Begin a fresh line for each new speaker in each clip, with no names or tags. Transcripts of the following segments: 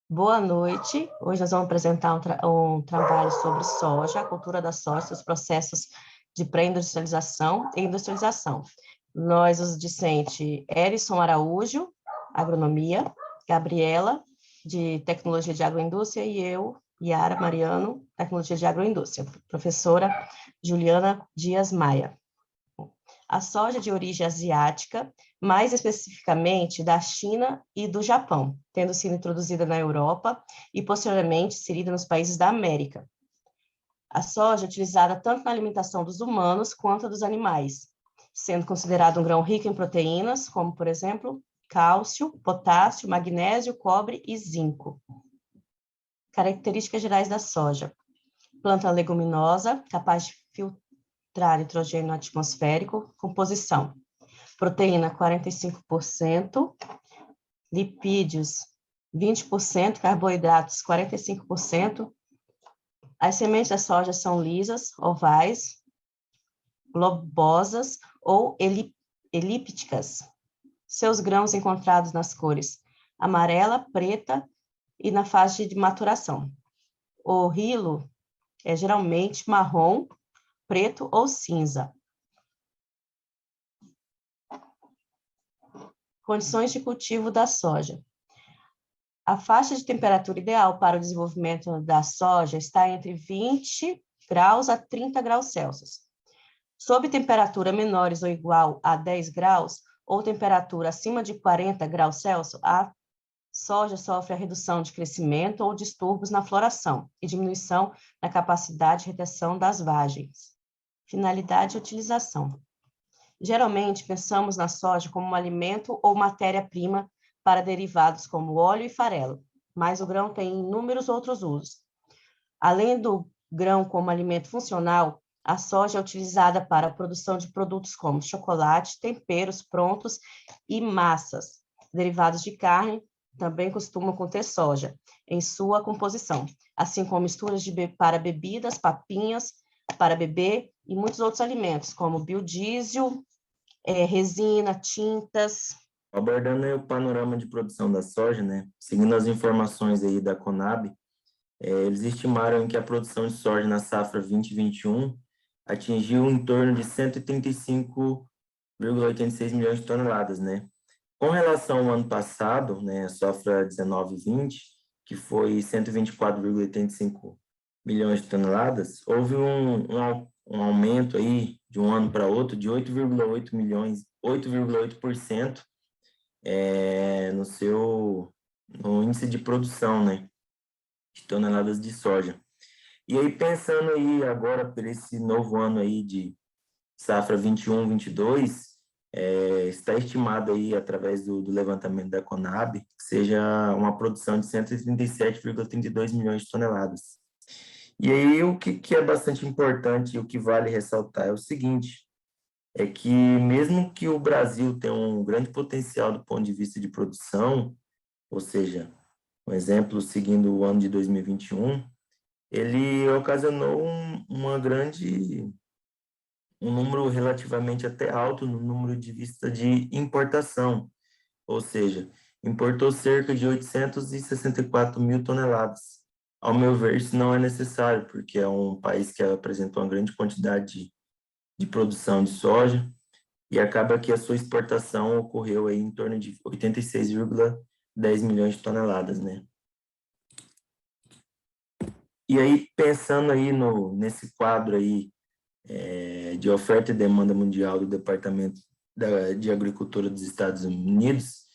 Boa noite. Hoje nós vamos apresentar um trabalho sobre soja, a cultura da soja, os processos de pré-industrialização e industrialização. Nós, os discentes, Erison Araújo, agronomia, Gabriela, de tecnologia de agroindústria, e eu, Yara Mariano, tecnologia de agroindústria. Professora Juliana Dias Maia. A soja de origem asiática, mais especificamente da China e do Japão, tendo sido introduzida na Europa e posteriormente inserida nos países da América. A soja é utilizada tanto na alimentação dos humanos quanto dos animais, sendo considerado um grão rico em proteínas, como, por exemplo, cálcio, potássio, magnésio, cobre e zinco. Características gerais da soja. Planta leguminosa, capaz de filtrar nitrogênio atmosférico, composição. Proteína 45%, lipídios 20%, carboidratos 45%. As sementes da soja são lisas, ovais, globosas ou elípticas. Seus grãos encontrados nas cores amarela, preta e na fase de maturação. O rilo é geralmente marrom, preto ou cinza. Condições de cultivo da soja. A faixa de temperatura ideal para o desenvolvimento da soja está entre 20 graus a 30 graus Celsius. Sob temperatura menores ou igual a 10 graus, ou temperatura acima de 40 graus Celsius, a soja sofre a redução de crescimento ou distúrbios na floração e diminuição na capacidade de retenção das vagens. Finalidade e utilização. Geralmente, pensamos na soja como um alimento ou matéria-prima para derivados como óleo e farelo, mas o grão tem inúmeros outros usos. Além do grão como alimento funcional, a soja é utilizada para a produção de produtos como chocolate, temperos prontos e massas. Derivados de carne também costumam conter soja em sua composição, assim como misturas para bebidas, papinhas, para beber e muitos outros alimentos, como biodiesel, resina, tintas.
Abordando aí o panorama de produção da soja, né? Seguindo as informações aí da Conab, eles estimaram que a produção de soja na safra 2021 atingiu em torno de 135,86 milhões de toneladas, né? Com relação ao ano passado, né, safra 19/20, que foi 124,85 milhões de toneladas, houve um aumento aí de um ano para outro de 8,8 milhões, 8,8% no índice de produção, né, de toneladas de soja. E aí, pensando aí agora por esse novo ano aí de safra 21/22, está estimado aí, através do levantamento da Conab, que seja uma produção de 137,32 milhões de toneladas. E aí, o que é bastante importante e o que vale ressaltar é o seguinte, é que mesmo que o Brasil tenha um grande potencial do ponto de vista de produção, ou seja, um exemplo, seguindo o ano de 2021, ele ocasionou um número relativamente até alto no número de vista de importação, ou seja, importou cerca de 864 mil toneladas. Ao meu ver, isso não é necessário, porque é um país que apresentou uma grande quantidade de produção de soja e acaba que a sua exportação ocorreu aí em torno de 86,10 milhões de toneladas, né? E aí, pensando aí nesse quadro aí de oferta e demanda mundial do Departamento de Agricultura dos Estados Unidos,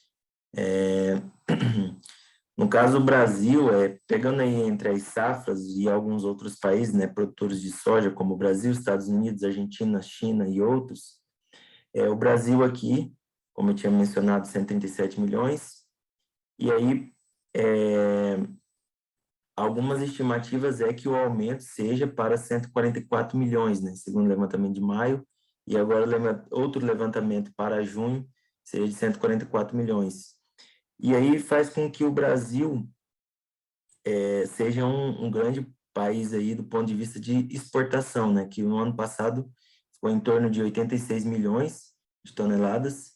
no caso o Brasil, pegando aí entre as safras e alguns outros países, né, produtores de soja, como o Brasil, Estados Unidos, Argentina, China e outros, o Brasil aqui, como eu tinha mencionado, 137 milhões, e aí algumas estimativas é que o aumento seja para 144 milhões, né, segundo o levantamento de maio, e agora outro levantamento para junho seria de 144 milhões. E aí faz com que o Brasil seja um grande país aí do ponto de vista de exportação, né, que no ano passado foi em torno de 86 milhões de toneladas,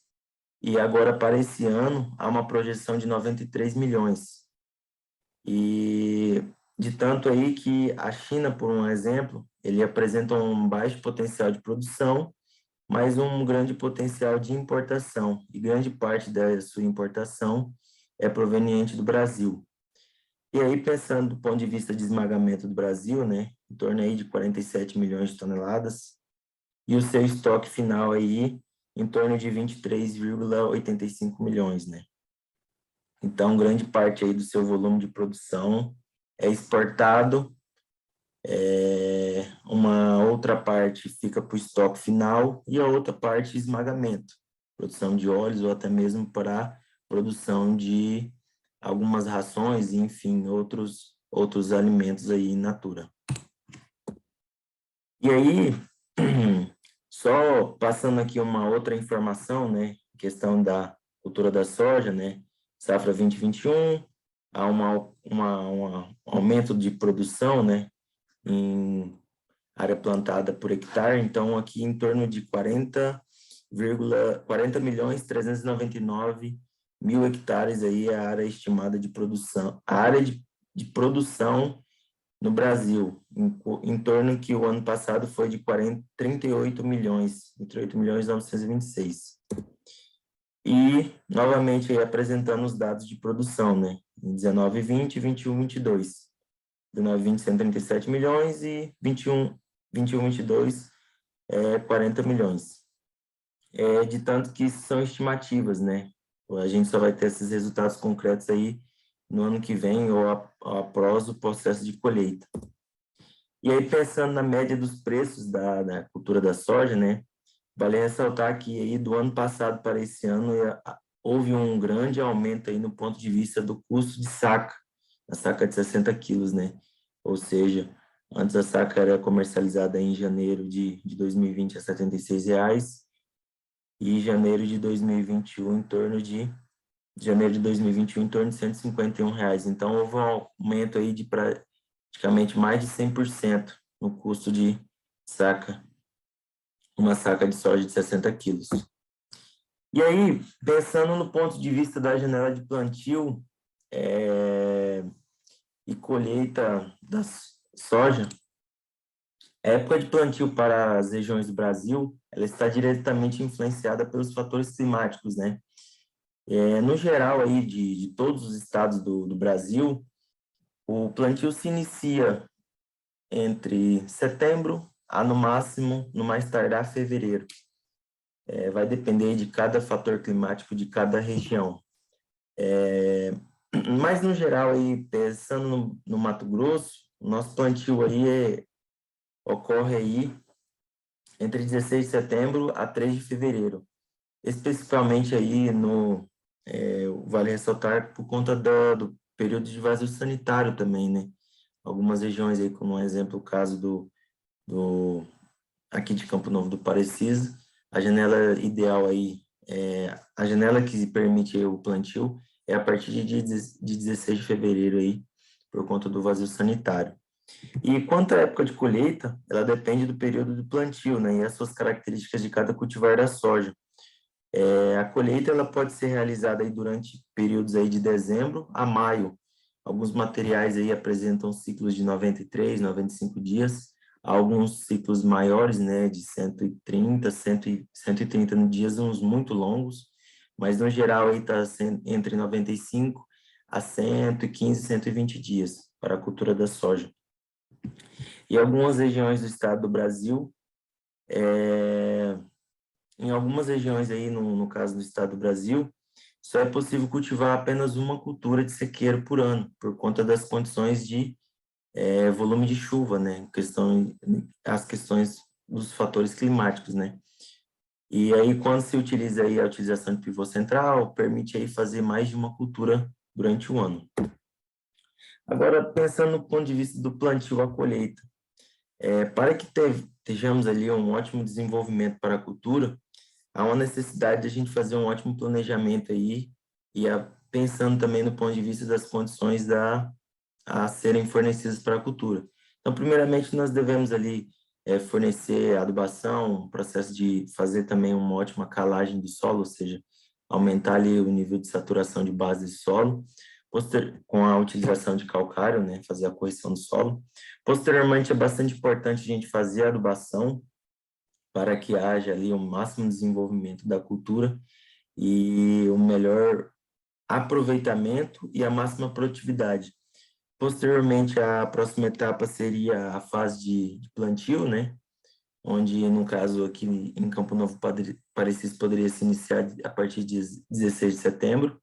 e agora para esse ano há uma projeção de 93 milhões. E de tanto aí que a China, por um exemplo, ele apresenta um baixo potencial de produção, mas um grande potencial de importação, e grande parte da sua importação é proveniente do Brasil. E aí, pensando do ponto de vista de esmagamento do Brasil, né, em torno aí de 47 milhões de toneladas, e o seu estoque final aí em torno de 23,85 milhões, né? Então, grande parte aí do seu volume de produção é exportado, uma outra parte fica para o estoque final e a outra parte esmagamento, produção de óleos ou até mesmo para produção de algumas rações, e, enfim, outros alimentos aí in natura. E aí, só passando aqui uma outra informação, né, questão da cultura da soja, né, safra 2021, há um aumento de produção, né, em área plantada por hectare, então aqui em torno de 40 milhões 399 mil hectares aí é a área estimada de produção, a área de produção no Brasil, em torno que o ano passado foi de 38 milhões, 38.926. E, novamente, aí, apresentando os dados de produção, né? Em 19 e 20, 21 e 22. 19 e 20, 137 milhões e 21 e 22, 40 milhões. De tanto que são estimativas, né? A gente só vai ter esses resultados concretos aí no ano que vem ou após o processo de colheita. E aí, pensando na média dos preços da cultura da soja, né? Vale ressaltar que aí do ano passado para esse ano houve um grande aumento aí no ponto de vista do custo de saca, a saca de 60 quilos, né? Ou seja, antes a saca era comercializada em janeiro de 2020 a R$ 76 e janeiro de 2021 em torno de janeiro de 2021 em torno de R$ 151. Então houve um aumento aí de praticamente mais de 100% no custo de saca, uma saca de soja de 60 quilos. E aí, pensando no ponto de vista da janela de plantio e colheita da soja, a época de plantio para as regiões do Brasil, ela está diretamente influenciada pelos fatores climáticos, né? No geral, aí, de todos os estados do Brasil, o plantio se inicia entre setembro a, no máximo, no mais tardar, fevereiro. Vai depender de cada fator climático de cada região. Mas, no geral, aí, pensando no Mato Grosso, o nosso plantio aí ocorre aí entre 16 de setembro a 3 de fevereiro. Especificamente aí vale ressaltar por conta do período de vazio sanitário também, né? Algumas regiões aí, como um exemplo, o caso aqui de Campo Novo do Parecis, a janela ideal aí, a janela que permite o plantio é a partir de 16 de fevereiro aí, por conta do vazio sanitário. E quanto à época de colheita, ela depende do período do plantio, né, e as suas características de cada cultivar da soja. A colheita ela pode ser realizada aí durante períodos aí de dezembro a maio. Alguns materiais aí apresentam ciclos de 93, 95 dias, alguns ciclos maiores, né, de 130, 130 dias, uns muito longos, mas no geral aí está entre 95 a 115, 120 dias para a cultura da soja. E algumas regiões do estado do Brasil, em algumas regiões aí, no caso do estado do Brasil, só é possível cultivar apenas uma cultura de sequeiro por ano, por conta das condições de volume de chuva, né? As questões dos fatores climáticos, né? E aí, quando se utiliza aí a utilização de pivô central, permite aí fazer mais de uma cultura durante o ano. Agora, pensando no ponto de vista do plantio à colheita, para que estejamos ali um ótimo desenvolvimento para a cultura, há uma necessidade de a gente fazer um ótimo planejamento aí pensando também no ponto de vista das condições a serem fornecidas para a cultura. Então, primeiramente, nós devemos ali fornecer adubação, processo de fazer também uma ótima calagem do solo, ou seja, aumentar ali o nível de saturação de base do solo, com a utilização de calcário, né, fazer a correção do solo. Posteriormente, é bastante importante a gente fazer a adubação para que haja ali o máximo desenvolvimento da cultura e o melhor aproveitamento e a máxima produtividade. Posteriormente, a próxima etapa seria a fase de plantio, né, onde, no caso aqui em Campo Novo Parecis, poderia se iniciar a partir de 16 de setembro,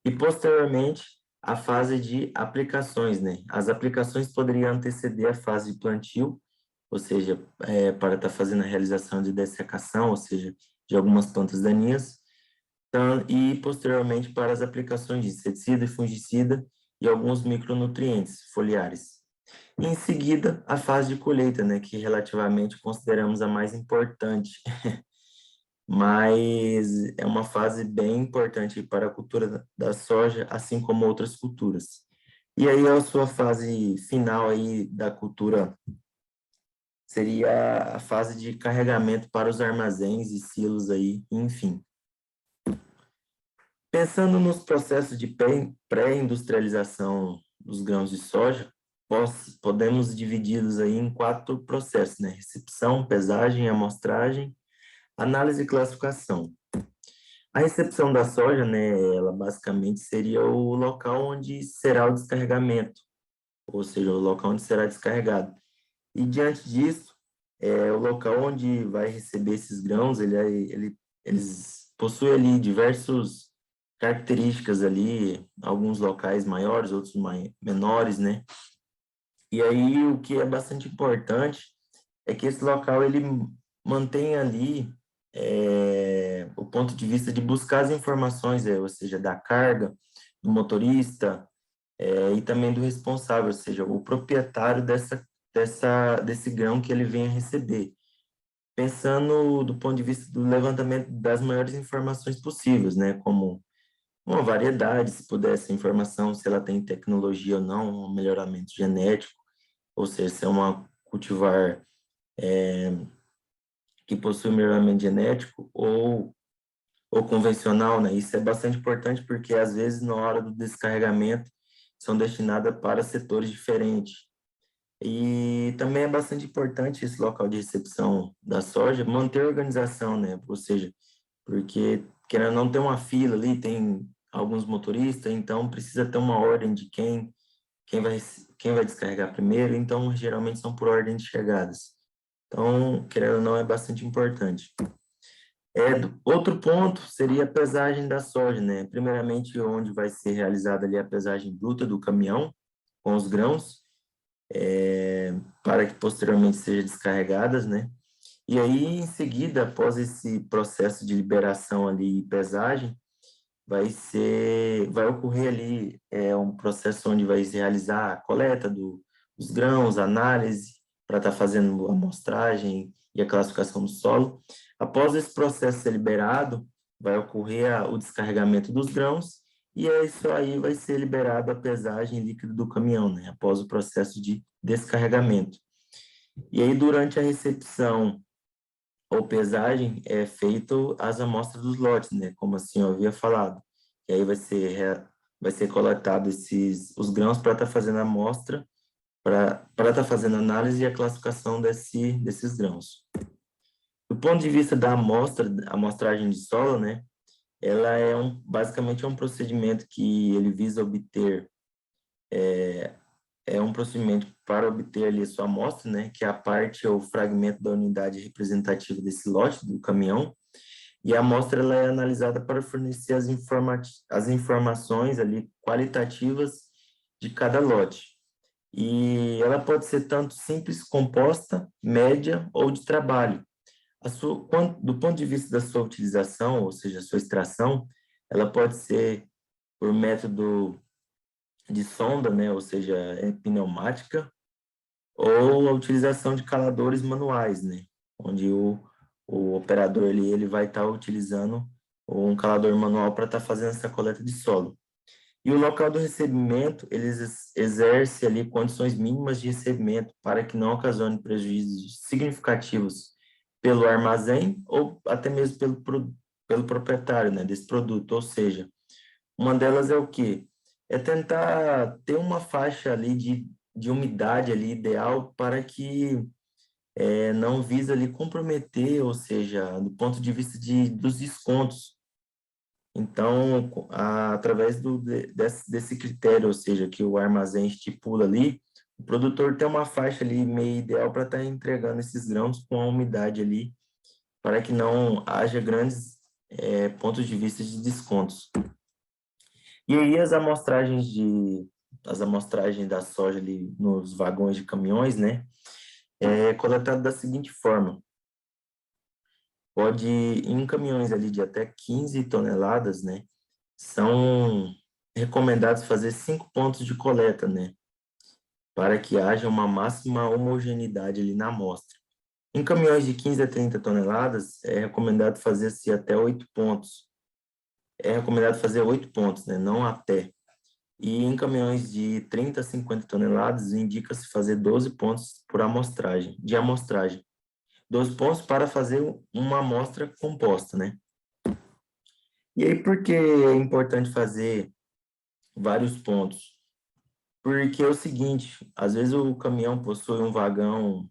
e posteriormente a fase de aplicações, né? As aplicações poderiam anteceder a fase de plantio, ou seja, para estar fazendo a realização de dessecação, ou seja, de algumas plantas daninhas, e posteriormente para as aplicações de inseticida e fungicida e alguns micronutrientes foliares. E em seguida, a fase de colheita, né, que relativamente consideramos a mais importante, mas é uma fase bem importante para a cultura da soja, assim como outras culturas. E aí a sua fase final aí da cultura seria a fase de carregamento para os armazéns e silos aí, enfim. Pensando nos processos de pré-industrialização dos grãos de soja, podemos dividi-los aí em 4 processos, né? Recepção, pesagem, amostragem, análise e classificação. A recepção da soja, né, ela basicamente seria o local onde será o descarregamento, ou seja, o local onde será descarregado. E diante disso, o local onde vai receber esses grãos, eles possuem ali diversas características ali, alguns locais maiores, outros menores, né? E aí o que é bastante importante é que esse local ele mantém ali o ponto de vista de buscar as informações, ou seja, da carga, do motorista e também do responsável, ou seja, o proprietário desse grão que ele venha receber. Pensando do ponto de vista do levantamento das maiores informações possíveis, né, como uma variedade, se puder essa informação, se ela tem tecnologia ou não, um melhoramento genético, ou seja, se é uma cultivar que possui melhoramento genético ou convencional, né? Isso é bastante importante porque, às vezes, na hora do descarregamento, são destinadas para setores diferentes. E também é bastante importante esse local de recepção da soja manter a organização, né? Ou seja, porque, querendo não ter uma fila ali, tem alguns motoristas, então precisa ter uma ordem de quem vai descarregar primeiro, então geralmente são por ordem de chegadas. Então, querendo ou não, é bastante importante. Outro ponto seria a pesagem da soja, né? Primeiramente, onde vai ser realizada ali a pesagem bruta do caminhão com os grãos, para que posteriormente sejam descarregadas, né? E aí, em seguida, após esse processo de liberação ali e pesagem, vai ocorrer ali um processo onde vai se realizar a coleta dos grãos, análise, para estar fazendo a amostragem e a classificação do solo. Após esse processo ser liberado, vai ocorrer o descarregamento dos grãos e isso aí vai ser liberado a pesagem líquida do caminhão, né? Após o processo de descarregamento. E aí, durante a recepção ou pesagem, é feito as amostras dos lotes, né? Como assim eu havia falado. E aí vai ser coletado os grãos para estar fazendo a amostra, para estar fazendo a análise e a classificação desses grãos. Do ponto de vista da amostragem de solo, né? Ela basicamente é um procedimento que ele visa obter um procedimento para obter ali a sua amostra, né, que é a parte ou fragmento da unidade representativa desse lote do caminhão, e a amostra ela é analisada para fornecer as informações ali qualitativas de cada lote. E ela pode ser tanto simples, composta, média ou de trabalho. Do ponto de vista da sua utilização, ou seja, a sua extração, ela pode ser por método de sonda, né, ou seja, pneumática, ou a utilização de caladores manuais, né, onde o operador ele vai estar utilizando um calador manual para estar fazendo essa coleta de solo. E o local do recebimento, eles exerce ali condições mínimas de recebimento para que não ocasione prejuízos significativos pelo armazém ou até mesmo pelo proprietário, né, desse produto. Ou seja, uma delas é o quê? é tentar ter uma faixa ali de umidade ali ideal para que não visa ali comprometer, ou seja, do ponto de vista dos descontos. Então, através desse critério, ou seja, que o armazém estipula ali, o produtor tem uma faixa ali meio ideal para estar entregando esses grãos com a umidade ali, para que não haja grandes pontos de vista de descontos. E aí as amostragens da soja ali nos vagões de caminhões, né, é coletado da seguinte forma: em caminhões ali de até 15 toneladas, né, são recomendados fazer 5 pontos de coleta, né, para que haja uma máxima homogeneidade ali na amostra. Em caminhões de 15 a 30 toneladas, é recomendado fazer-se até 8 pontos. É recomendado fazer 8 pontos, né, não até. E em caminhões de 30 a 50 toneladas, indica-se fazer 12 pontos de amostragem. 12 pontos para fazer uma amostra composta, né? E aí, por que é importante fazer vários pontos? Porque é o seguinte, às vezes o caminhão possui um vagão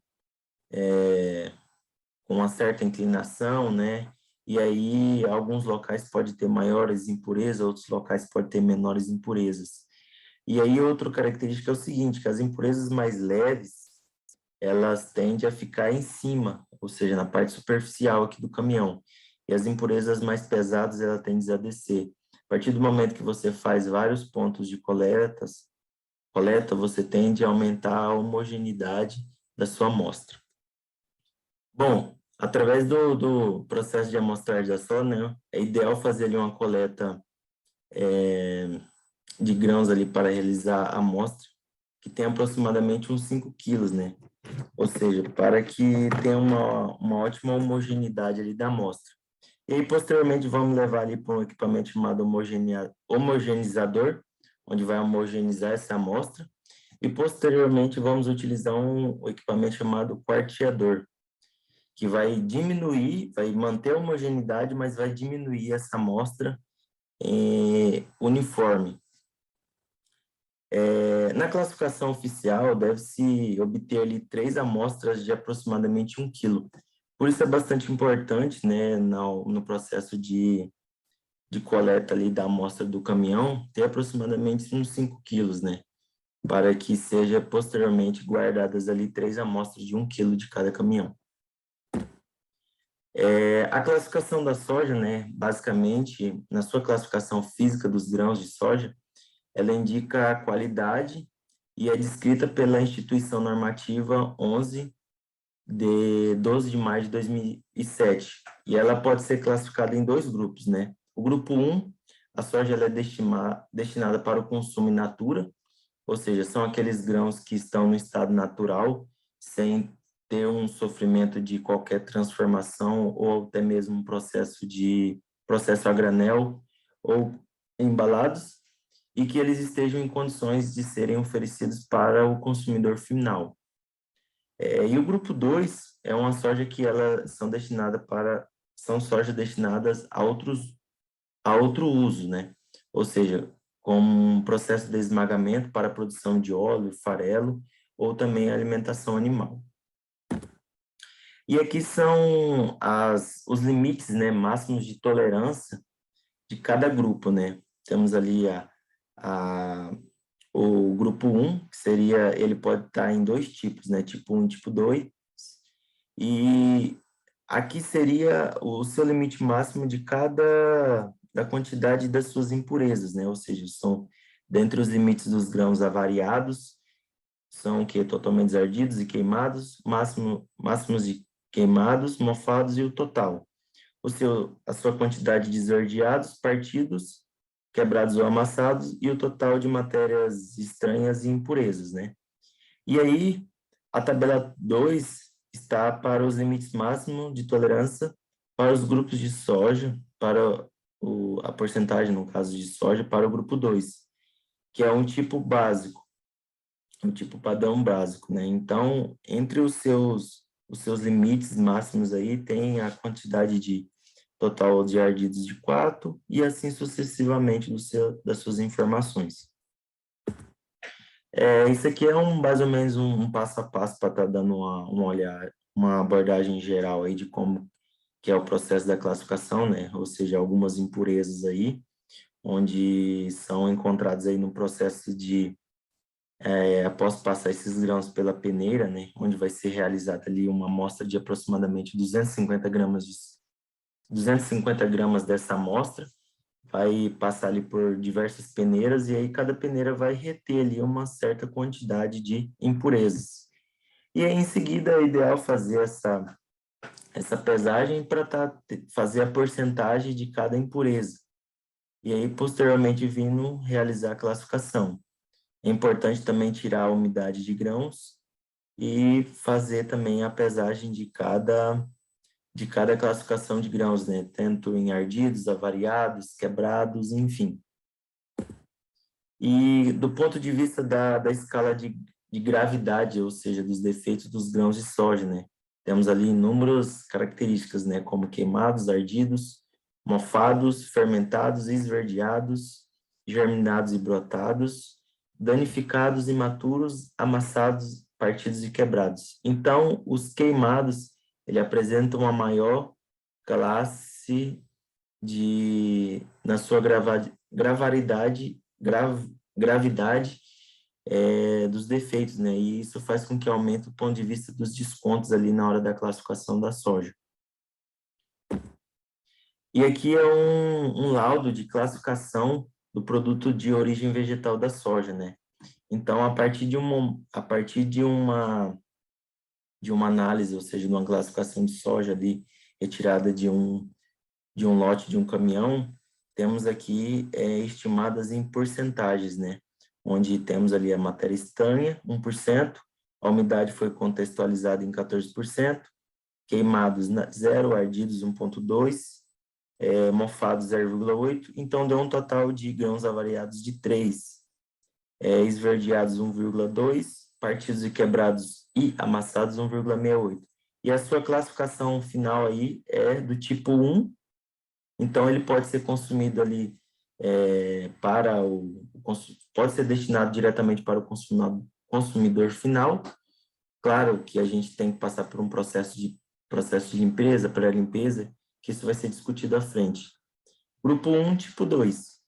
com uma certa inclinação, né? E aí, alguns locais podem ter maiores impurezas, outros locais podem ter menores impurezas. E aí, outra característica é o seguinte, que as impurezas mais leves, elas tendem a ficar em cima, ou seja, na parte superficial aqui do caminhão. E as impurezas mais pesadas, elas tendem a descer. A partir do momento que você faz vários pontos de coleta, você tende a aumentar a homogeneidade da sua amostra. Bom, através do processo de amostragem da soja, né, é ideal fazer ali uma coleta de grãos ali para realizar a amostra, que tem aproximadamente uns 5 quilos, né? Ou seja, para que tenha uma ótima homogeneidade ali da amostra. E aí, posteriormente, vamos levar ali para um equipamento chamado homogeneizador, onde vai homogeneizar essa amostra, e posteriormente vamos utilizar um equipamento chamado quarteador, que vai diminuir, vai manter a homogeneidade, mas vai diminuir essa amostra uniforme. Na classificação oficial, deve-se obter ali 3 amostras de aproximadamente 1 quilo. Por isso é bastante importante, né, no processo de coleta ali da amostra do caminhão, ter aproximadamente uns 5 quilos, né, para que seja posteriormente guardadas ali 3 amostras de 1 quilo de cada caminhão. A classificação da soja, né, basicamente, na sua classificação física dos grãos de soja, ela indica a qualidade e é descrita pela Instituição Normativa 11 de 12 de maio de 2007. E ela pode ser classificada em 2 grupos, né? O grupo 1, a soja ela é destinada para o consumo in natura, ou seja, são aqueles grãos que estão no estado natural, sem ter um sofrimento de qualquer transformação ou até mesmo um processo a granel ou embalados, e que eles estejam em condições de serem oferecidos para o consumidor final. E o grupo 2 é uma soja que elas são sojas destinadas a outro uso, né? Ou seja, como um processo de esmagamento para a produção de óleo, farelo, ou também alimentação animal. E aqui são os limites, né, máximos de tolerância de cada grupo, né? Temos ali o grupo 1, que seria, ele pode estar em 2 tipos, né? Tipo 1 e tipo 2. E aqui seria o seu limite máximo da quantidade das suas impurezas, né? Ou seja, são dentre os limites dos grãos avariados, são que totalmente desardidos e queimados, máximos de queimados, mofados e o total. A sua quantidade de desardeados, partidos, quebrados ou amassados e o total de matérias estranhas e impurezas, né? E aí, a tabela 2 está para os limites máximos de tolerância para os grupos de soja, para a porcentagem, no caso de soja, para o grupo 2, que é um tipo básico, um tipo padrão básico, né? Então, entre os seus limites máximos aí, tem a quantidade de total de ardidos de 4 e assim sucessivamente das suas informações. Isso aqui é mais ou menos um passo a passo para estar dando uma abordagem geral aí de como que é o processo da classificação, né? Ou seja, algumas impurezas aí, onde são encontradas aí no processo após passar esses grãos pela peneira, né? Onde vai ser realizada ali uma amostra de aproximadamente 250 gramas dessa amostra, vai passar ali por diversas peneiras e aí cada peneira vai reter ali uma certa quantidade de impurezas. E aí, em seguida, é ideal fazer essa pesagem para fazer a porcentagem de cada impureza. E aí, posteriormente, vindo realizar a classificação. É importante também tirar a umidade de grãos e fazer também a pesagem de cada classificação de grãos, né? Tanto em ardidos, avariados, quebrados, enfim. E do ponto de vista da escala de gravidade, ou seja, dos defeitos dos grãos de soja, né? Temos ali inúmeras características, né? Como queimados, ardidos, mofados, fermentados, esverdeados, germinados e brotados, danificados, imaturos, amassados, partidos e quebrados. Então, os queimados, ele apresentam uma maior classe na sua gravidade dos defeitos, né? E isso faz com que aumente o ponto de vista dos descontos ali na hora da classificação da soja. E aqui é um laudo de classificação do produto de origem vegetal da soja, né? Então, a partir de uma análise, ou seja, de uma classificação de soja ali retirada de um lote de um caminhão, temos aqui estimadas em porcentagens, né? Onde temos ali a matéria estranha, 1%, a umidade foi contextualizada em 14%, queimados 0, ardidos 1,2%, mofados 0,8%, então deu um total de grãos avariados de 3%, esverdeados 1,2%, partidos e quebrados e amassados 1,68%. E a sua classificação final aí é do tipo 1, então, ele pode ser consumido ali pode ser destinado diretamente para o consumidor final. Claro que a gente tem que passar por um processo de limpeza, pré-limpeza, que isso vai ser discutido à frente. Grupo 1, tipo 2.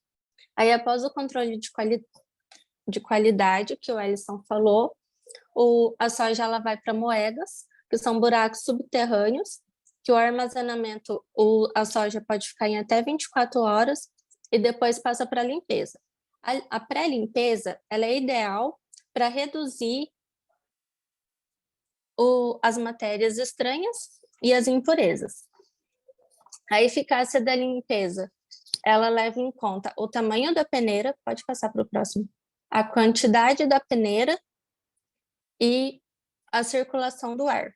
Aí, após o controle de qualidade, que o Ellison falou, a soja ela vai para moedas, que são buracos subterrâneos, que o armazenamento, a soja pode ficar em até 24 horas e depois passa para a limpeza. A pré-limpeza ela é ideal para reduzir as matérias estranhas e as impurezas. A eficácia da limpeza, ela leva em conta o tamanho da peneira, pode passar para o próximo, a quantidade da peneira e a circulação do ar.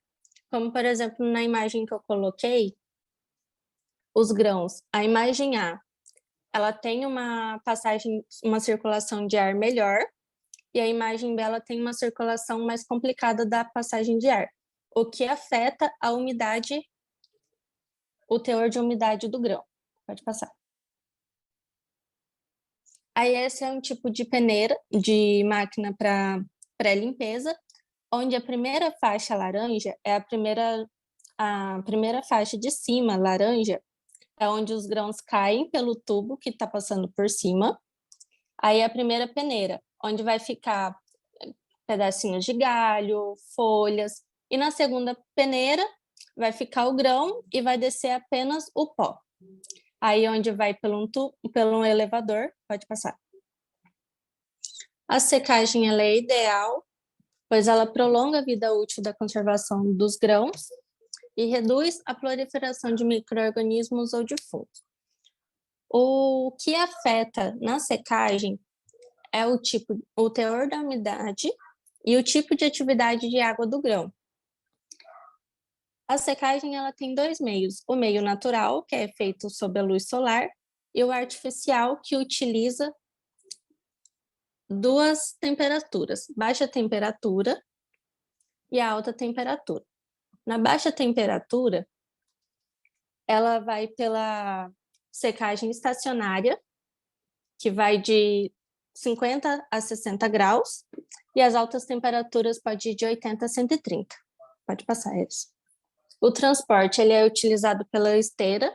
Como, por exemplo, na imagem que eu coloquei, os grãos, a imagem A, ela tem uma circulação de ar melhor, e a imagem B, ela tem uma circulação mais complicada da passagem de ar, o que afeta a umidade, o teor de umidade do grão. Pode passar. Aí esse é um tipo de peneira, de máquina para pré-limpeza, onde a primeira faixa laranja é a primeira faixa de cima, laranja, é onde os grãos caem pelo tubo que está passando por cima. Aí a primeira peneira, onde vai ficar pedacinhos de galho, folhas. E na segunda peneira vai ficar o grão e vai descer apenas o pó. Aí onde vai pelo elevador, pode passar. A secagem ela é ideal, pois ela prolonga a vida útil da conservação dos grãos e reduz a proliferação de micro-organismos ou de fungos. O que afeta na secagem é o teor da umidade e o tipo de atividade de água do grão. A secagem ela tem dois meios, o meio natural, que é feito sob a luz solar, e o artificial, que utiliza duas temperaturas, baixa temperatura e a alta temperatura. Na baixa temperatura, ela vai pela secagem estacionária, que vai de 50 a 60 graus, e as altas temperaturas podem ir de 80 a 130. Pode passar, eles. O transporte ele é utilizado pela esteira,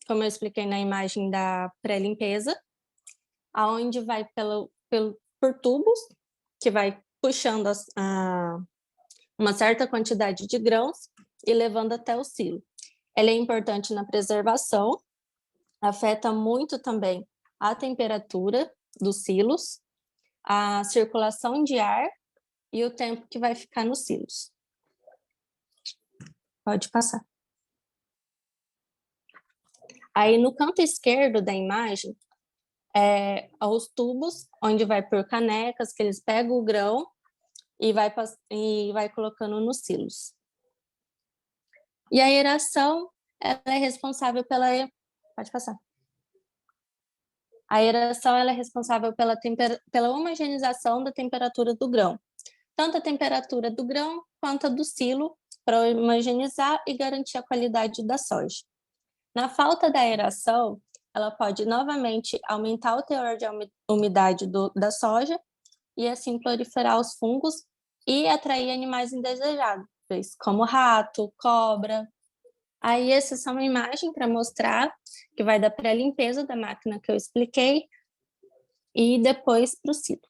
como eu expliquei na imagem da pré-limpeza, aonde vai por tubos, que vai puxando uma certa quantidade de grãos e levando até o silo. Ela é importante na preservação, afeta muito também a temperatura dos silos, a circulação de ar e o tempo que vai ficar nos silos. Pode passar. Aí no canto esquerdo da imagem, os tubos, onde vai por canecas, que eles pegam o grão e vai colocando nos silos. E a aeração, ela é responsável pela... Pode passar. A aeração ela é responsável pela homogeneização da temperatura do grão. Tanto a temperatura do grão quanto a do silo, para homogeneizar e garantir a qualidade da soja. Na falta da aeração, ela pode novamente aumentar o teor de umidade da soja e assim proliferar os fungos e atrair animais indesejáveis, como rato, cobra. Aí essa é uma imagem para mostrar que vai da pré-limpeza da máquina que eu expliquei e depois para o silo.